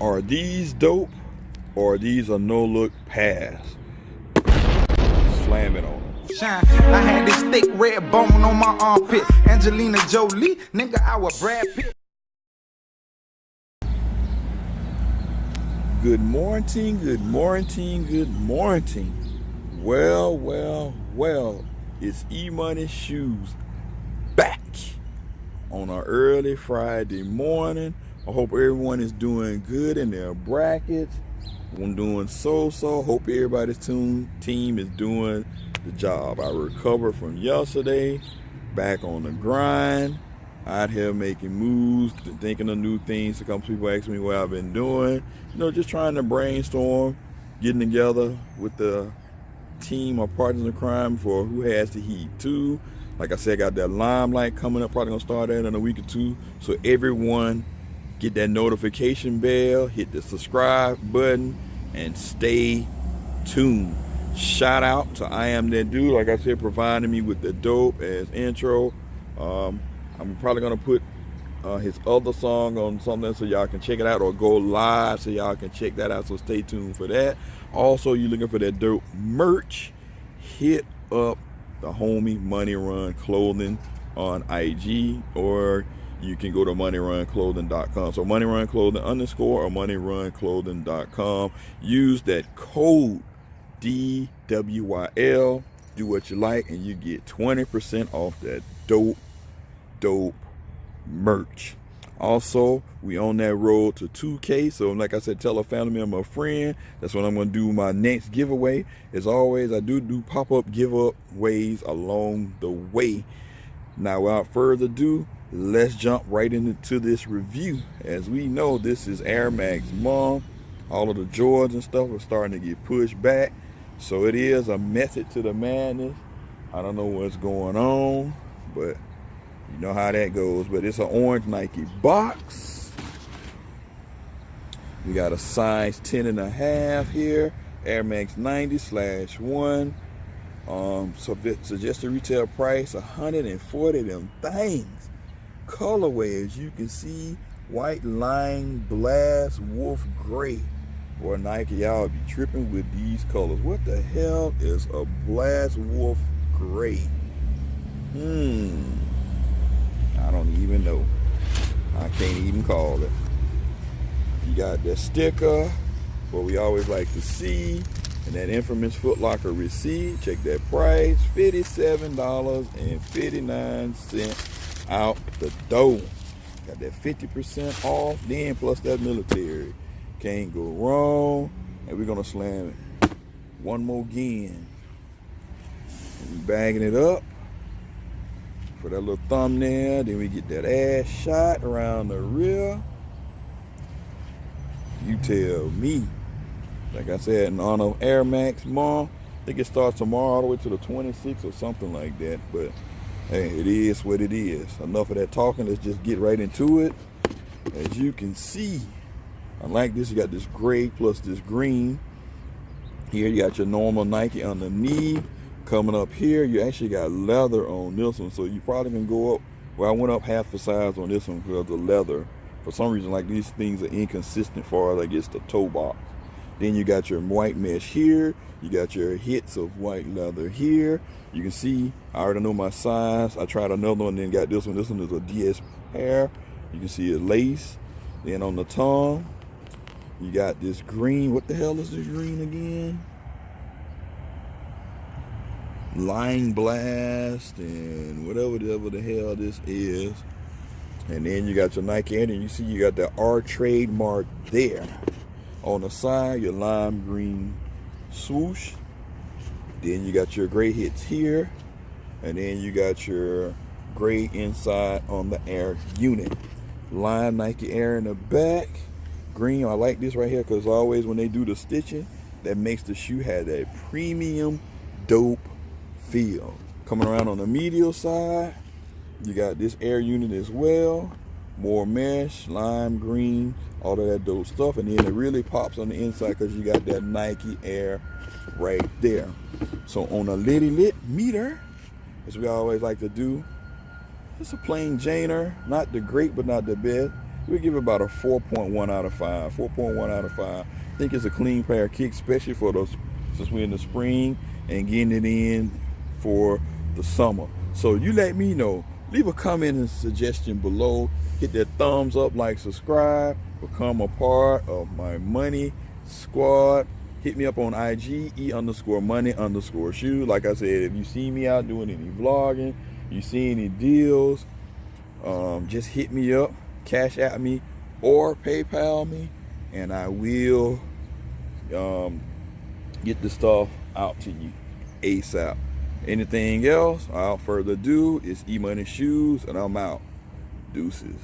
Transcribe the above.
Are these dope or are these a no-look pass? Slam it on them. Shine. I had this thick red bone on my armpit. Angelina Jolie, nigga, I was Brad Pitt. Good morning, good morning, good morning. Well, it's Emoneyshoes back on an early Friday morning. I hope everyone is doing good in their brackets. I'm doing so. Hope everybody's team is doing the job. I recovered from yesterday, back on the grind, out here making moves, thinking of new things. A couple people ask me what I've been doing. Just trying to brainstorm, getting together with the team or partners in crime for Who Has the Heat 2. Like I said, I got that limelight coming up, probably gonna start that in a week or two. So everyone get that notification bell, hit the subscribe button, and stay tuned. Shout out to I Am That Dude, like I said, providing me with the dope as intro. I'm probably gonna put his other song on something so y'all can check it out, or go live so y'all can check that out. So stay tuned for that. Also, you looking for that dope merch, hit up the homie Money Run Clothing on IG, or you can go to moneyrunclothing.com. So moneyrunclothing _ or moneyrunclothing.com. Use that code DWYL. Do what you like, and you get 20% off that dope merch. Also, we on that road to 2K. So like I said, tell a family member, a friend. That's when I'm going to do my next giveaway. As always, I do pop-up giveaways along the way. Now, without further ado, let's jump right into this review. As we know, this is Air Max month. All of the Jordans and stuff are starting to get pushed back. So it is a method to the madness. I don't know what's going on, but you know how that goes. But it's an orange Nike box. We got a size 10.5 here. Air Max 90/1. Suggested retail price $140 them things. Colorway, as you can see, white line blast wolf gray. Boy, Nike, y'all be tripping with these colors. What the hell is a blast wolf gray? I don't even know. I can't even call it. You got that sticker, what we always like to see, and that infamous Foot Locker receipt. Check that price, $57.59 out the door. Got that 50% off, then plus that military. Can't go wrong. And we're gonna slam it one more again. And bagging it up for that little thumbnail. Then we get that ass shot around the rear. You tell me. Like I said, in honor of Air Max month, I think it starts tomorrow all the way to the 26th or something like that. But hey, it is what it is. Enough of that talking. Let's just get right into it. As you can see, unlike this, you got this gray plus this green. Here you got your normal Nike underneath. Coming up here, you actually got leather on this one. So you probably can go up. Well, I went up half a size on this one because of the leather. For some reason, like, these things are inconsistent far as I guess the toe box. Then you got your white mesh here. You got your hits of white leather here. You can see, I already know my size. I tried another one, then got this one. This one is a DS pair. You can see it lace. Then on the tongue, you got this green. What the hell is this green again? Line blast and whatever the hell this is. And then you got your Nike, and you see you got the R trademark there. On the side, your lime green swoosh. Then you got your gray hits here. And then you got your gray inside on the Air unit. Lime Nike Air in the back. Green, I like this right here because always when they do the stitching, that makes the shoe have that premium dope feel. Coming around on the medial side, you got this Air unit as well. More mesh, lime green, all of that dope stuff. And then it really pops on the inside because you got that Nike Air right there. So on a litty lit meter, as we always like to do, it's a plain Janer, not the great but not the best. we give it about a 4.1 out of 5. 4.1 out of 5. I think it's a clean pair of kicks, especially for those, since we're in the spring and getting it in for the summer. So you let me know. Leave a comment and suggestion below. Hit that thumbs up, like, subscribe, become a part of my money squad. Hit me up on IG, E_money_shoes. Like I said, if you see me out doing any vlogging, you see any deals, just hit me up, cash at me, or PayPal me, and I will get the stuff out to you ASAP. Anything else, without further ado, it's Emoneyshoes, and I'm out. Deuces.